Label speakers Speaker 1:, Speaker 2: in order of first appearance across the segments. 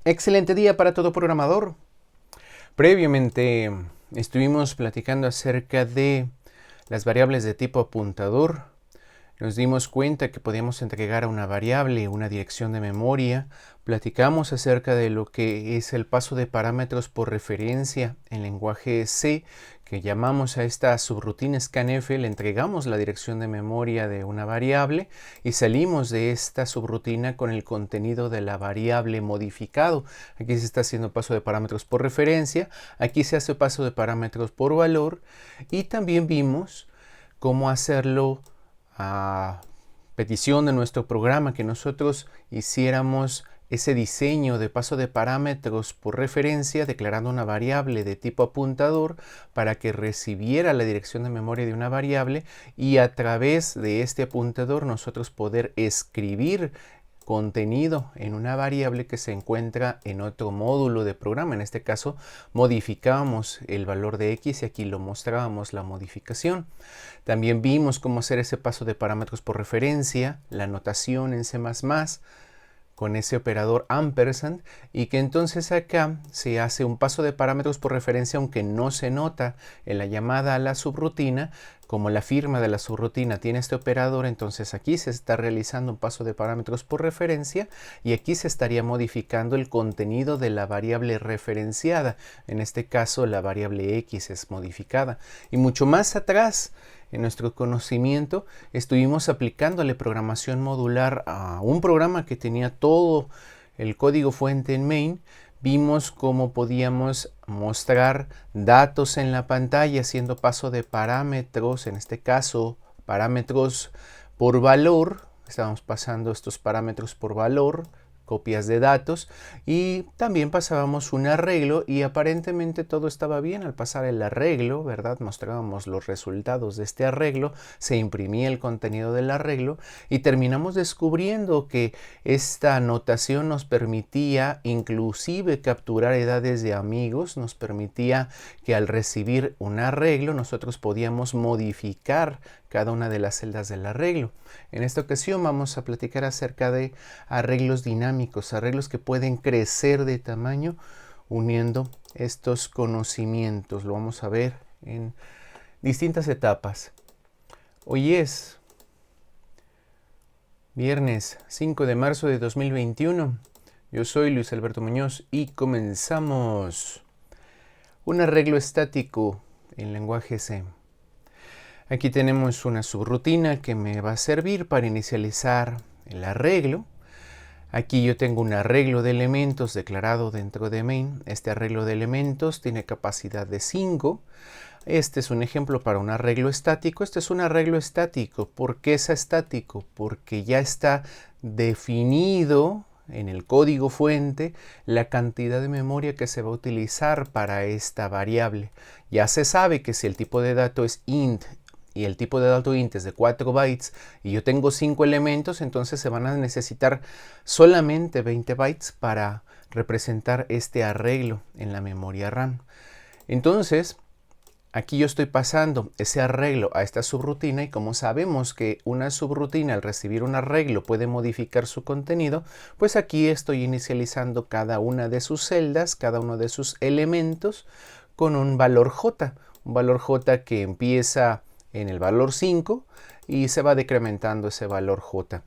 Speaker 1: Excelente día para todo programador. Previamente estuvimos platicando acerca de las variables de tipo apuntador. Nos dimos cuenta que podíamos entregar a una variable una dirección de memoria. Platicamos acerca de lo que es el paso de parámetros por referencia en lenguaje C, que llamamos a esta subrutina scanf, le entregamos la dirección de memoria de una variable y salimos de esta subrutina con el contenido de la variable modificado. Aquí se está haciendo paso de parámetros por referencia, aquí se hace paso de parámetros por valor y también vimos cómo hacerlo a petición de nuestro programa, que nosotros hiciéramos ese diseño de paso de parámetros por referencia declarando una variable de tipo apuntador para que recibiera la dirección de memoria de una variable y a través de este apuntador nosotros poder escribir contenido en una variable que se encuentra en otro módulo de programa. En este caso modificábamos el valor de x y aquí lo mostrábamos la modificación. También vimos cómo hacer ese paso de parámetros por referencia, la notación en C++, con ese operador ampersand, y que entonces acá se hace un paso de parámetros por referencia aunque no se nota en la llamada a la subrutina. Como la firma de la subrutina tiene este operador, entonces aquí se está realizando un paso de parámetros por referencia y aquí se estaría modificando el contenido de la variable referenciada. En este caso la variable x es modificada. Y mucho más atrás en nuestro conocimiento estuvimos aplicándole programación modular a un programa que tenía todo el código fuente en main. Vimos cómo podíamos mostrar datos en la pantalla haciendo paso de parámetros, en este caso parámetros por valor. Estábamos pasando estos parámetros por valor, copias de datos, y también pasábamos un arreglo y aparentemente todo estaba bien. Al pasar el arreglo, ¿verdad? Mostrábamos los resultados de este arreglo, se imprimía el contenido del arreglo y terminamos descubriendo que esta notación nos permitía inclusive capturar edades de amigos, nos permitía que al recibir un arreglo nosotros podíamos modificar cada una de las celdas del arreglo. En esta ocasión vamos a platicar acerca de arreglos dinámicos, arreglos que pueden crecer de tamaño uniendo estos conocimientos. Lo vamos a ver en distintas etapas. Hoy es viernes 5 de marzo de 2021. Yo soy Luis Alberto Muñoz y comenzamos. Un arreglo estático en lenguaje C. Aquí tenemos una subrutina que me va a servir para inicializar el arreglo. Aquí yo tengo un arreglo de elementos declarado dentro de main. Este arreglo de elementos tiene capacidad de 5. Este es un ejemplo para un arreglo estático. Este es un arreglo estático. ¿Por qué es estático? Porque ya está definido en el código fuente la cantidad de memoria que se va a utilizar para esta variable. Ya se sabe que si el tipo de dato es int y el tipo de dato int es de 4 bytes y yo tengo 5 elementos, entonces se van a necesitar solamente 20 bytes para representar este arreglo en la memoria RAM. Entonces, aquí yo estoy pasando ese arreglo a esta subrutina y como sabemos que una subrutina al recibir un arreglo puede modificar su contenido, pues aquí estoy inicializando cada una de sus celdas, cada uno de sus elementos con un valor j. Un valor j que empieza en el valor 5 y se va decrementando ese valor j.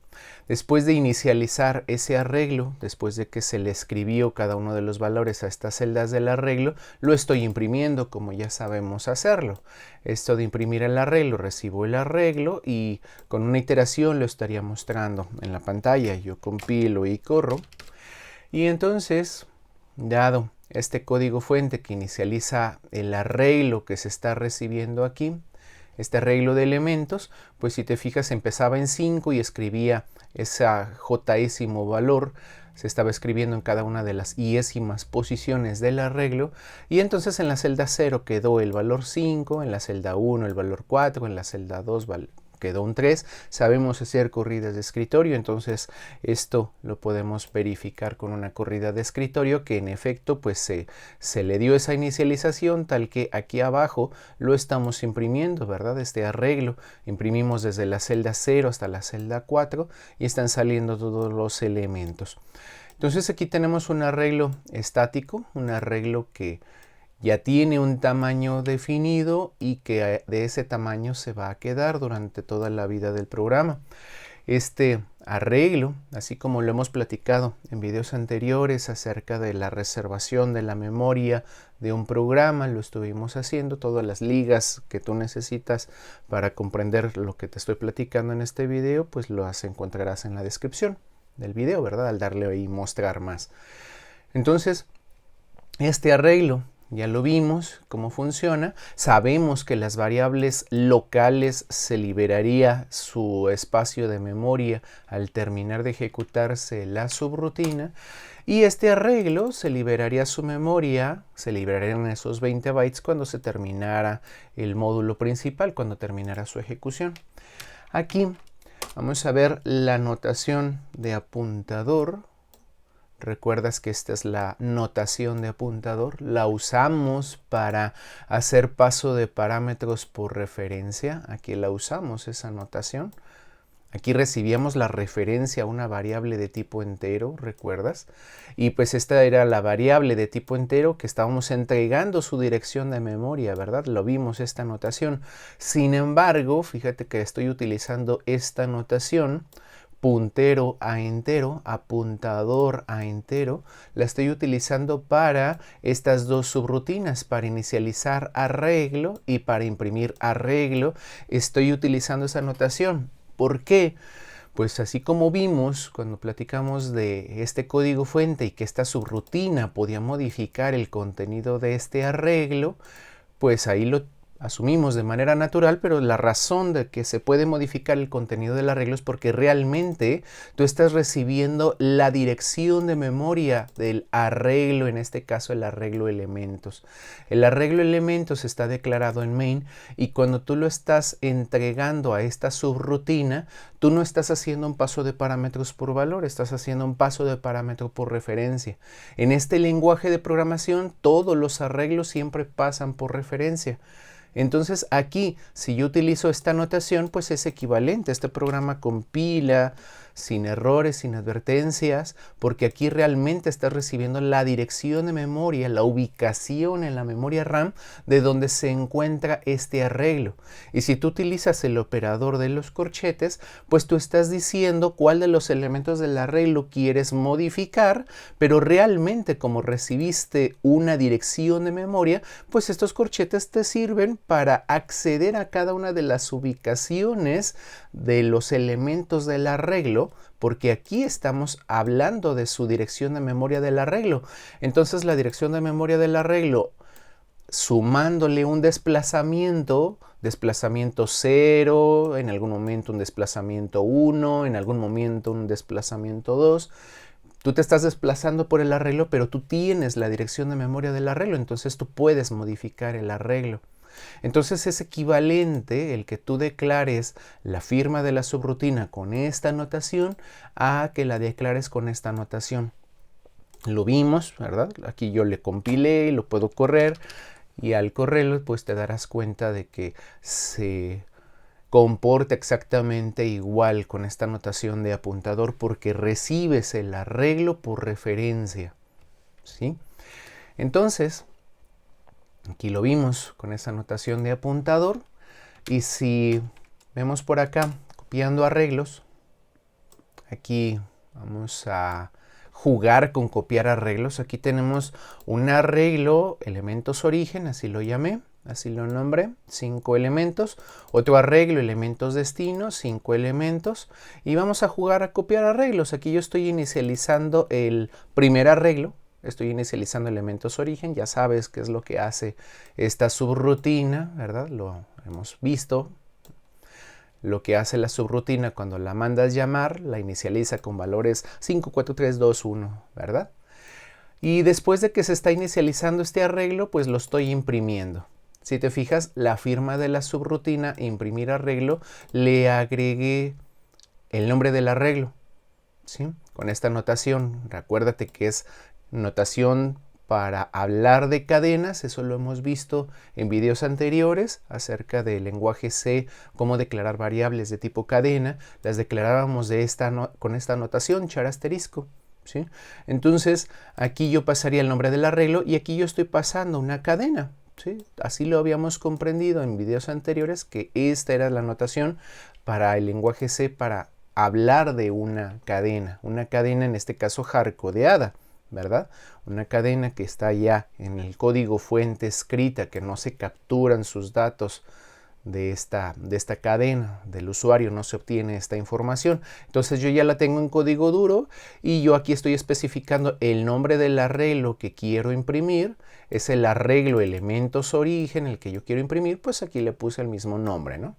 Speaker 1: Después de inicializar ese arreglo, después de que se le escribió cada uno de los valores a estas celdas del arreglo, lo estoy imprimiendo como ya sabemos hacerlo. Esto de imprimir el arreglo, recibo el arreglo y con una iteración lo estaría mostrando en la pantalla. Yo compilo y corro y entonces, dado este código fuente que inicializa el arreglo que se está recibiendo aquí, este arreglo de elementos, pues si te fijas empezaba en 5 y escribía esa jésimo valor, se estaba escribiendo en cada una de las iésimas posiciones del arreglo y entonces en la celda 0 quedó el valor 5, en la celda 1 el valor 4, en la celda 2 quedó un 3. Sabemos hacer corridas de escritorio, entonces esto lo podemos verificar con una corrida de escritorio que en efecto pues se le dio esa inicialización tal que aquí abajo lo estamos imprimiendo, ¿verdad? Este arreglo imprimimos desde la celda 0 hasta la celda 4 y están saliendo todos los elementos. Entonces aquí tenemos un arreglo estático, un arreglo que ya tiene un tamaño definido y que de ese tamaño se va a quedar durante toda la vida del programa. Este arreglo, así como lo hemos platicado en videos anteriores acerca de la reservación de la memoria de un programa, lo estuvimos haciendo, todas las ligas que tú necesitas para comprender lo que te estoy platicando en este video, pues las encontrarás en la descripción del video, ¿verdad? Al darle ahí mostrar más. Entonces, este arreglo ya lo vimos cómo funciona. Sabemos que las variables locales se liberaría su espacio de memoria al terminar de ejecutarse la subrutina. Y este arreglo se liberaría su memoria, se liberarían esos 20 bytes cuando se terminara el módulo principal, cuando terminara su ejecución. Aquí vamos a ver la notación de apuntador. Recuerdas que esta es la notación de apuntador. La usamos para hacer paso de parámetros por referencia. Aquí la usamos, esa notación. Aquí recibíamos la referencia a una variable de tipo entero, ¿recuerdas? Y pues esta era la variable de tipo entero que estábamos entregando su dirección de memoria, ¿verdad? Lo vimos, esta notación. Sin embargo, fíjate que estoy utilizando esta notación, puntero a entero, apuntador a entero, la estoy utilizando para estas dos subrutinas, para inicializar arreglo y para imprimir arreglo. Estoy utilizando esa notación. ¿Por qué? Pues así como vimos cuando platicamos de este código fuente y que esta subrutina podía modificar el contenido de este arreglo, pues ahí lo asumimos de manera natural, pero la razón de que se puede modificar el contenido del arreglo es porque realmente tú estás recibiendo la dirección de memoria del arreglo, en este caso el arreglo elementos. El arreglo elementos está declarado en main y cuando tú lo estás entregando a esta subrutina, tú no estás haciendo un paso de parámetros por valor, estás haciendo un paso de parámetro por referencia. En este lenguaje de programación, todos los arreglos siempre pasan por referencia. Entonces aquí, si yo utilizo esta notación, pues es equivalente. Este programa compila sin errores, sin advertencias, porque aquí realmente estás recibiendo la dirección de memoria, la ubicación en la memoria RAM de donde se encuentra este arreglo. Y si tú utilizas el operador de los corchetes, pues tú estás diciendo cuál de los elementos del arreglo quieres modificar, pero realmente como recibiste una dirección de memoria, pues estos corchetes te sirven para acceder a cada una de las ubicaciones de los elementos del arreglo, porque aquí estamos hablando de su dirección de memoria del arreglo. Entonces la dirección de memoria del arreglo, sumándole un desplazamiento 0, en algún momento un desplazamiento 1, en algún momento un desplazamiento 2, tú te estás desplazando por el arreglo, pero tú tienes la dirección de memoria del arreglo, entonces tú puedes modificar el arreglo. Entonces es equivalente el que tú declares la firma de la subrutina con esta notación a que la declares con esta notación. Lo vimos, ¿verdad? Aquí yo le compilé y lo puedo correr, y al correrlo pues te darás cuenta de que se comporta exactamente igual con esta notación de apuntador porque recibes el arreglo por referencia, ¿sí? Entonces, aquí lo vimos con esa notación de apuntador, y si vemos por acá copiando arreglos, aquí vamos a jugar con copiar arreglos. Aquí tenemos un arreglo, elementos origen, así lo llamé, así lo nombré, 5 elementos. Otro arreglo, elementos destino, 5 elementos. Y vamos a jugar a copiar arreglos. Aquí yo estoy inicializando el primer arreglo. Estoy inicializando elementos origen. Ya sabes qué es lo que hace esta subrutina, ¿verdad? Lo hemos visto. Lo que hace la subrutina cuando la mandas llamar, la inicializa con valores 5, 4, 3, 2, 1, ¿verdad? Y después de que se está inicializando este arreglo, pues lo estoy imprimiendo. Si te fijas, la firma de la subrutina, imprimir arreglo, le agregué el nombre del arreglo, ¿sí? Con esta notación. Recuérdate que es notación para hablar de cadenas, eso lo hemos visto en videos anteriores acerca del lenguaje C, cómo declarar variables de tipo cadena. Las declarábamos con esta notación, char asterisco, ¿sí? Entonces, aquí yo pasaría el nombre del arreglo y aquí yo estoy pasando una cadena, ¿sí? Así lo habíamos comprendido en videos anteriores, que esta era la notación para el lenguaje C para hablar de una cadena en este caso hardcodeada, ¿verdad? Una cadena que está ya en el código fuente escrita, que no se capturan sus datos de esta cadena del usuario, no se obtiene esta información. Entonces yo ya la tengo en código duro y yo aquí estoy especificando el nombre del arreglo que quiero imprimir. Es el arreglo elementos origen el que yo quiero imprimir, pues aquí le puse el mismo nombre, ¿no?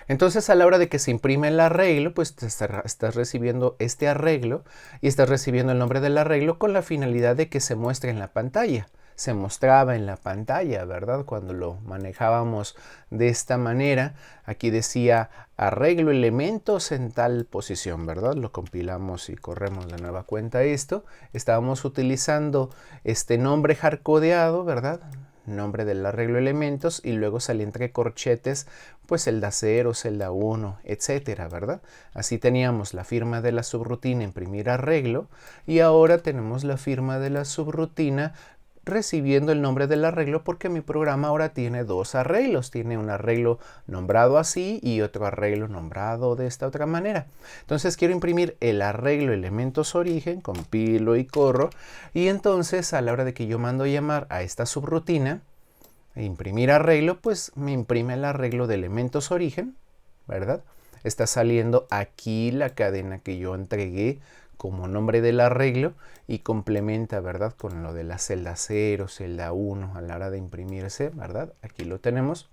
Speaker 1: Entonces a la hora de que se imprime el arreglo, pues estás recibiendo este arreglo y estás recibiendo el nombre del arreglo con la finalidad de que se muestre en la pantalla. Se mostraba en la pantalla, ¿verdad? Cuando lo manejábamos de esta manera, aquí decía arreglo elementos en tal posición, ¿verdad? Lo compilamos y corremos de nueva cuenta esto. Estábamos utilizando este nombre hardcodeado, ¿verdad? Nombre del arreglo elementos y luego salía entre corchetes pues celda 0, celda 1, etcétera, ¿verdad? Así teníamos la firma de la subrutina imprimir arreglo y ahora tenemos la firma de la subrutina recibiendo el nombre del arreglo porque mi programa ahora tiene dos arreglos. Tiene un arreglo nombrado así y otro arreglo nombrado de esta otra manera. Entonces quiero imprimir el arreglo elementos origen, compilo y corro. Y entonces a la hora de que yo mando llamar a esta subrutina, imprimir arreglo, pues me imprime el arreglo de elementos origen, ¿verdad? Está saliendo aquí la cadena que yo entregué como nombre del arreglo y complementa, ¿verdad? Con lo de la celda 0, celda 1 a la hora de imprimirse, ¿verdad? Aquí lo tenemos.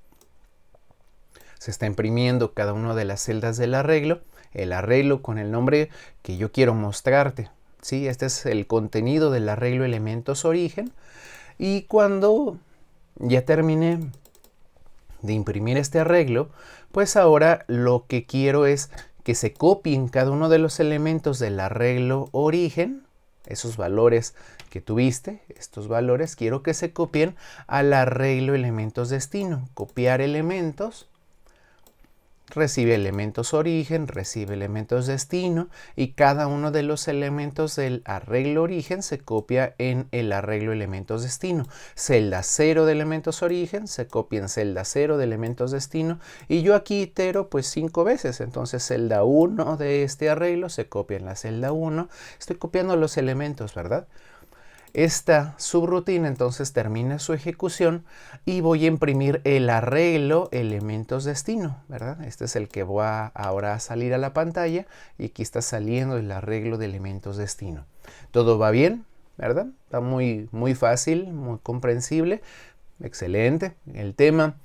Speaker 1: Se está imprimiendo cada una de las celdas del arreglo, el arreglo con el nombre que yo quiero mostrarte, ¿sí? Este es el contenido del arreglo elementos origen y cuando ya terminé de imprimir este arreglo, pues ahora lo que quiero es que se copien cada uno de los elementos del arreglo origen, esos valores que tuviste, estos valores, quiero que se copien al arreglo elementos destino. Copiar elementos, recibe elementos origen, recibe elementos destino y cada uno de los elementos del arreglo origen se copia en el arreglo elementos destino. Celda 0 de elementos origen se copia en celda 0 de elementos destino y yo aquí itero pues 5 veces. Entonces celda 1 de este arreglo se copia en la celda 1. Estoy copiando los elementos, ¿verdad? Esta subrutina entonces termina su ejecución y voy a imprimir el arreglo elementos destino, ¿verdad? Este es el que va ahora a salir a la pantalla y aquí está saliendo el arreglo de elementos destino. Todo va bien, ¿verdad? Está muy fácil, muy comprensible, excelente. El tema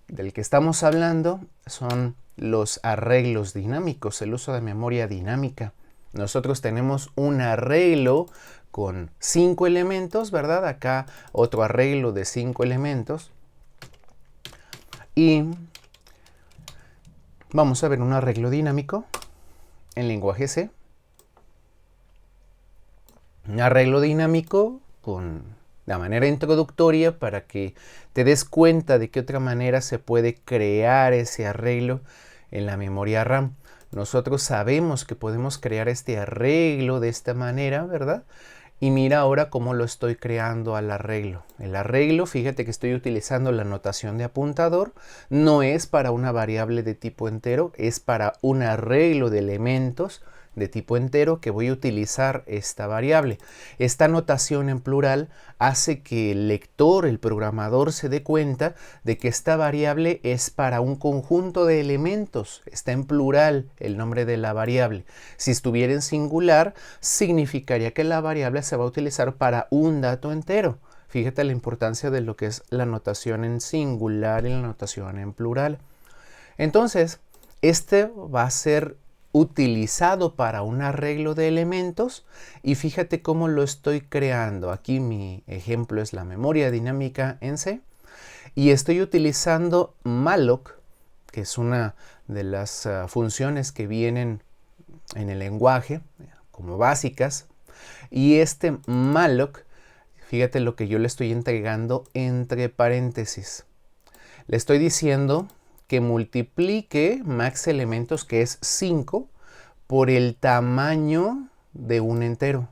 Speaker 1: del que estamos hablando son los arreglos dinámicos, el uso de memoria dinámica. Nosotros tenemos un arreglo con 5 elementos, ¿verdad? Acá otro arreglo de 5 elementos. Y vamos a ver un arreglo dinámico en lenguaje C. Un arreglo dinámico con la manera introductoria para que te des cuenta de qué otra manera se puede crear ese arreglo en la memoria RAM. Nosotros sabemos que podemos crear este arreglo de esta manera, ¿verdad? Y mira ahora cómo lo estoy creando al arreglo. El arreglo, fíjate que estoy utilizando la notación de apuntador. No es para una variable de tipo entero, es para un arreglo de elementos de tipo entero que voy a utilizar esta variable. Esta notación en plural hace que el lector, el programador, se dé cuenta de que esta variable es para un conjunto de elementos. Está en plural el nombre de la variable. Si estuviera en singular, significaría que la variable se va a utilizar para un dato entero. Fíjate la importancia de lo que es la notación en singular y la notación en plural. Entonces, este va a ser utilizado para un arreglo de elementos y fíjate cómo lo estoy creando. Aquí mi ejemplo es la memoria dinámica en C y estoy utilizando malloc, que es una de las funciones que vienen en el lenguaje como básicas, y este malloc, fíjate lo que yo le estoy entregando entre paréntesis. Le estoy diciendo que multiplique max elementos, que es 5, por el tamaño de un entero.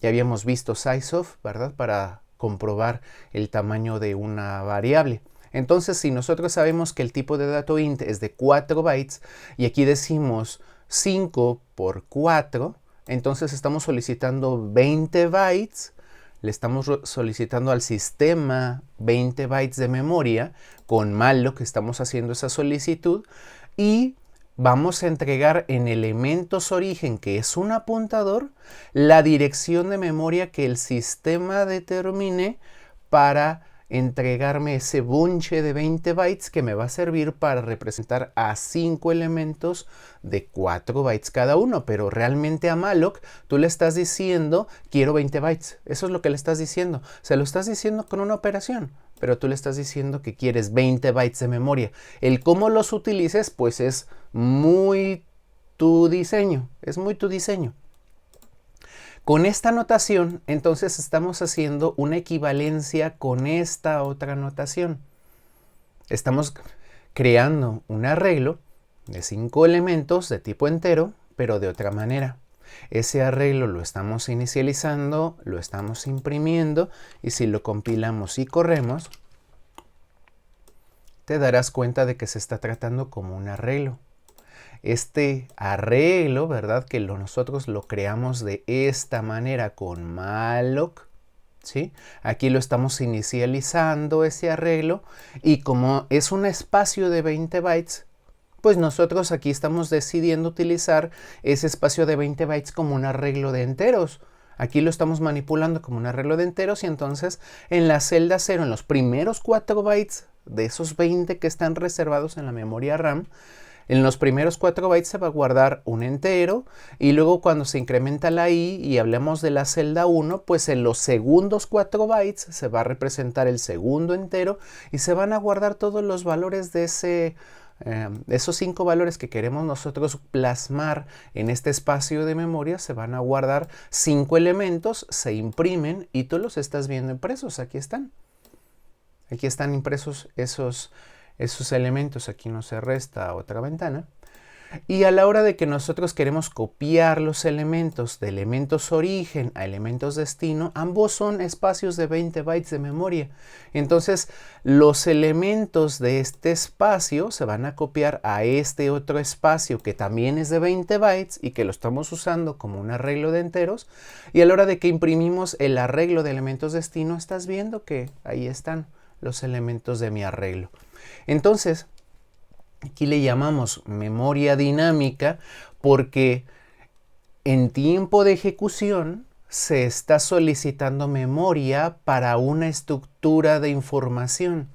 Speaker 1: Ya habíamos visto sizeof, ¿verdad? Para comprobar el tamaño de una variable. Entonces, si nosotros sabemos que el tipo de dato int es de 4 bytes y aquí decimos 5 por 4, entonces estamos solicitando 20 bytes, le estamos solicitando al sistema 20 bytes de memoria, con malloc estamos haciendo esa solicitud y vamos a entregar en elementos origen, que es un apuntador, la dirección de memoria que el sistema determine para entregarme ese bunche de 20 bytes que me va a servir para representar a 5 elementos de 4 bytes cada uno. Pero realmente a malloc tú le estás diciendo quiero 20 bytes. Eso es lo que le estás diciendo. Se lo estás diciendo con una operación, pero tú le estás diciendo que quieres 20 bytes de memoria. El cómo los utilices pues es muy tu diseño. Es muy tu diseño. Con esta notación, entonces estamos haciendo una equivalencia con esta otra notación. Estamos creando un arreglo de 5 elementos de tipo entero, pero de otra manera. Ese arreglo lo estamos inicializando, lo estamos imprimiendo, y si lo compilamos y corremos, te darás cuenta de que se está tratando como un arreglo. Este arreglo, ¿verdad? Que nosotros lo creamos de esta manera con malloc, ¿sí? Aquí lo estamos inicializando ese arreglo y como es un espacio de 20 bytes, pues nosotros aquí estamos decidiendo utilizar ese espacio de 20 bytes como un arreglo de enteros. Aquí lo estamos manipulando como un arreglo de enteros y entonces en la celda 0, en los primeros 4 bytes de esos 20 que están reservados en la memoria RAM, en los primeros 4 bytes se va a guardar un entero y luego cuando se incrementa la i y hablemos de la celda 1, pues en los segundos 4 bytes se va a representar el segundo entero y se van a guardar todos los valores de esos 5 valores que queremos nosotros plasmar en este espacio de memoria. Se van a guardar 5 elementos, se imprimen y tú los estás viendo impresos. Aquí están. Aquí están impresos esos elementos. Aquí no se resta otra ventana. Y a la hora de que nosotros queremos copiar los elementos de elementos origen a elementos destino, ambos son espacios de 20 bytes de memoria. Entonces, los elementos de este espacio se van a copiar a este otro espacio que también es de 20 bytes y que lo estamos usando como un arreglo de enteros. Y a la hora de que imprimimos el arreglo de elementos destino, estás viendo que ahí están los elementos de mi arreglo. Entonces, aquí le llamamos memoria dinámica porque en tiempo de ejecución se está solicitando memoria para una estructura de información.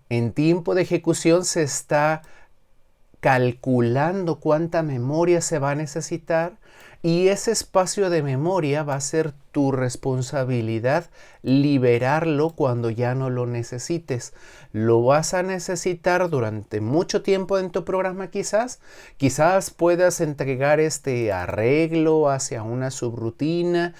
Speaker 1: En tiempo de ejecución se está calculando cuánta memoria se va a necesitar y ese espacio de memoria va a ser tu responsabilidad liberarlo cuando ya no lo necesites. Lo vas a necesitar durante mucho tiempo en tu programa quizás puedas entregar este arreglo hacia una subrutina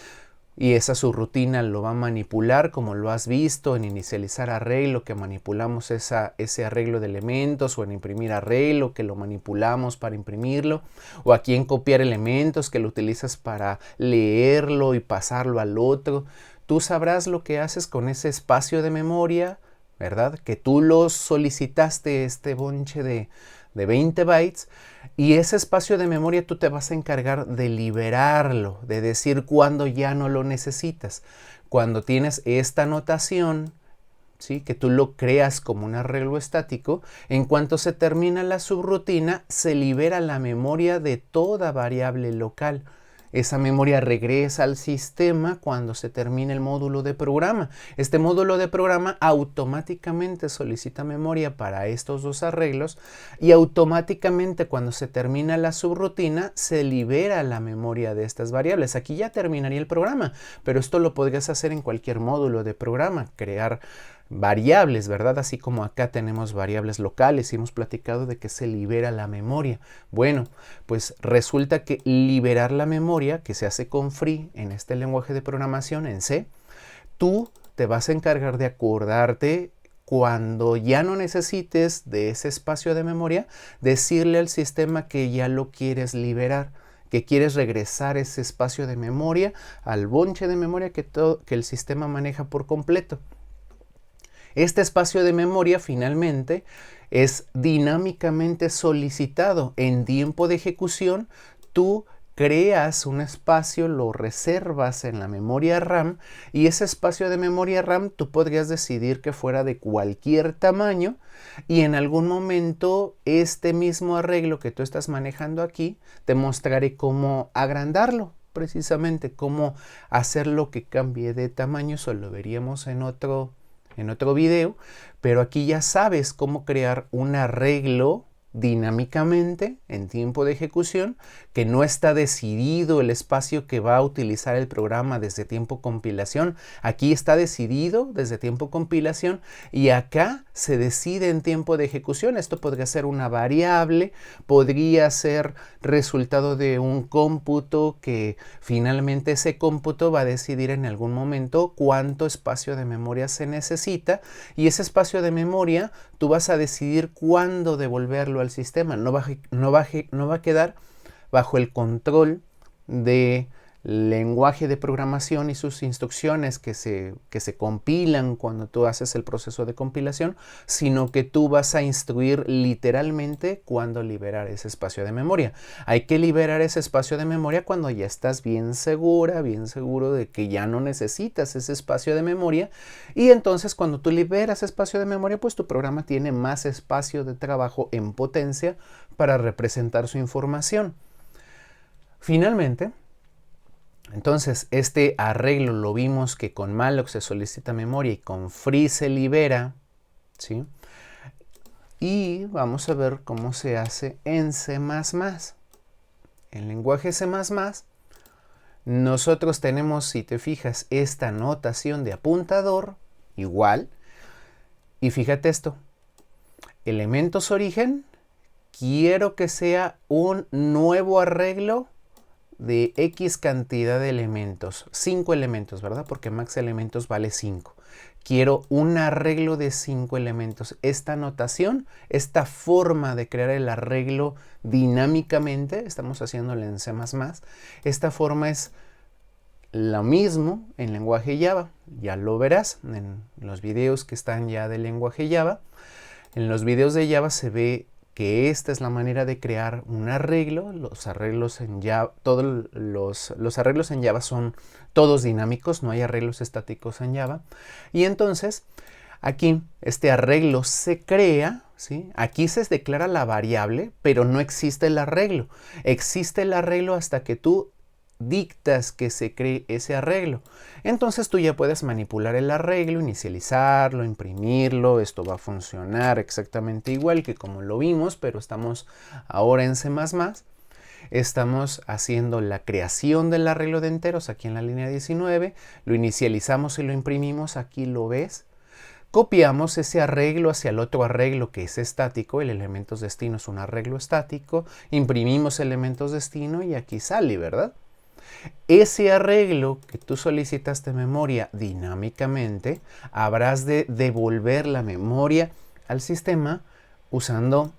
Speaker 1: y esa subrutina lo va a manipular, como lo has visto en inicializar arreglo, que manipulamos ese arreglo de elementos, o en imprimir arreglo, que lo manipulamos para imprimirlo, o aquí en copiar elementos, que lo utilizas para leerlo y pasarlo al otro. Tú sabrás lo que haces con ese espacio de memoria, ¿verdad? Que tú lo solicitaste, este bonche de 20 bytes, y ese espacio de memoria tú te vas a encargar de liberarlo, de decir cuándo ya no lo necesitas. Cuando tienes esta notación, ¿sí?, que tú lo creas como un arreglo estático, en cuanto se termina la subrutina, se libera la memoria de toda variable local. Esa memoria regresa al sistema cuando se termine el módulo de programa. Este módulo de programa automáticamente solicita memoria para estos dos arreglos y automáticamente cuando se termina la subrutina se libera la memoria de estas variables. Aquí ya terminaría el programa, pero esto lo podrías hacer en cualquier módulo de programa, crear variables, ¿verdad? Así como acá tenemos variables locales y hemos platicado de que se libera la memoria. Bueno, pues resulta que liberar la memoria, que se hace con free en este lenguaje de programación en C, tú te vas a encargar de acordarte cuando ya no necesites de ese espacio de memoria, decirle al sistema que ya lo quieres liberar, que quieres regresar ese espacio de memoria al bonche de memoria que el sistema maneja por completo. Este espacio de memoria finalmente es dinámicamente solicitado en tiempo de ejecución. Tú creas un espacio, lo reservas en la memoria RAM y ese espacio de memoria RAM tú podrías decidir que fuera de cualquier tamaño y en algún momento este mismo arreglo que tú estás manejando aquí te mostraré cómo agrandarlo, precisamente cómo hacerlo que cambie de tamaño. Eso lo veríamos en otro video, pero aquí ya sabes cómo crear un arreglo dinámicamente en tiempo de ejecución, que no está decidido el espacio que va a utilizar el programa desde tiempo compilación. Aquí está decidido desde tiempo compilación y acá se decide en tiempo de ejecución. Esto podría ser una variable, podría ser resultado de un cómputo que finalmente ese cómputo va a decidir en algún momento cuánto espacio de memoria se necesita y ese espacio de memoria tú vas a decidir cuándo devolverlo al sistema. No va a quedar bajo el control de lenguaje de programación y sus instrucciones que se compilan cuando tú haces el proceso de compilación, sino que tú vas a instruir literalmente cuándo liberar ese espacio de memoria. Hay que liberar ese espacio de memoria cuando ya estás bien seguro de que ya no necesitas ese espacio de memoria, y entonces cuando tú liberas espacio de memoria, pues tu programa tiene más espacio de trabajo en potencia para representar su información. Finalmente, entonces, este arreglo lo vimos que con malloc se solicita memoria y con free se libera, ¿sí? Y vamos a ver cómo se hace en C++. En lenguaje C++, nosotros tenemos, si te fijas, esta notación de apuntador, igual. Y fíjate esto, elementos origen, quiero que sea un nuevo arreglo de X cantidad de elementos, 5 elementos, ¿verdad? Porque max elementos vale 5. Quiero un arreglo de 5 elementos. Esta notación, esta forma de crear el arreglo dinámicamente, estamos haciéndolo en C++, esta forma es lo mismo en lenguaje Java. Ya lo verás en los videos que están ya del lenguaje Java. En los videos de Java se ve que esta es la manera de crear un arreglo. Los arreglos en Java, los arreglos en Java son todos dinámicos, no hay arreglos estáticos en Java. Y entonces, aquí este arreglo se crea, ¿sí? Aquí se declara la variable, pero no existe el arreglo. Existe el arreglo hasta que tú dictas que se cree ese arreglo. Entonces tú ya puedes manipular el arreglo, inicializarlo, imprimirlo. Esto va a funcionar exactamente igual que como lo vimos, pero estamos ahora en C++. Estamos haciendo la creación del arreglo de enteros aquí en la línea 19. Lo inicializamos y lo imprimimos. Aquí lo ves. Copiamos ese arreglo hacia el otro arreglo que es estático. El elementos destino es un arreglo estático. Imprimimos elementos destino y aquí sale, ¿verdad? Ese arreglo que tú solicitaste memoria dinámicamente, habrás de devolver la memoria al sistema usando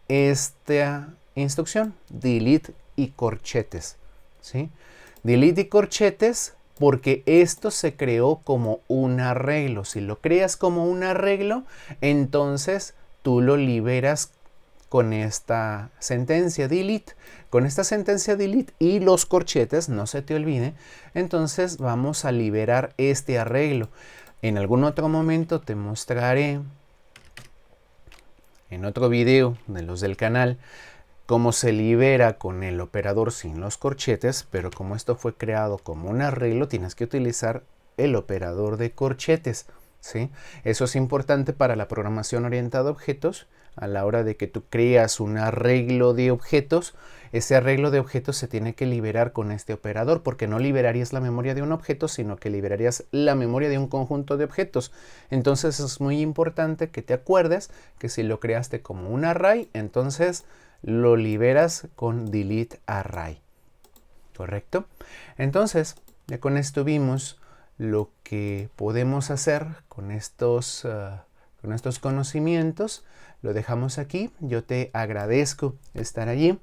Speaker 1: esta instrucción, delete y corchetes, ¿sí? Delete y corchetes porque esto se creó como un arreglo. Si lo creas como un arreglo, entonces tú lo liberas con esta sentencia delete. Con esta sentencia delete y los corchetes, no se te olvide, entonces vamos a liberar este arreglo. En algún otro momento te mostraré en otro video de los del canal cómo se libera con el operador sin los corchetes, pero como esto fue creado como un arreglo, tienes que utilizar el operador de corchetes, ¿sí? Eso es importante para la programación orientada a objetos. A la hora de que tú creas un arreglo de objetos, ese arreglo de objetos se tiene que liberar con este operador, porque no liberarías la memoria de un objeto, sino que liberarías la memoria de un conjunto de objetos. Entonces es muy importante que te acuerdes que si lo creaste como un array, entonces lo liberas con delete array. ¿Correcto? Entonces, ya con esto vimos lo que podemos hacer con estos conocimientos. Lo dejamos aquí. Yo te agradezco estar allí.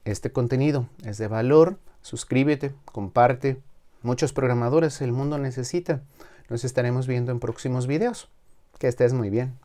Speaker 1: este contenido es de valor, suscríbete, comparte. Muchos programadores el mundo necesita. Nos estaremos viendo en próximos videos. Que estés muy bien.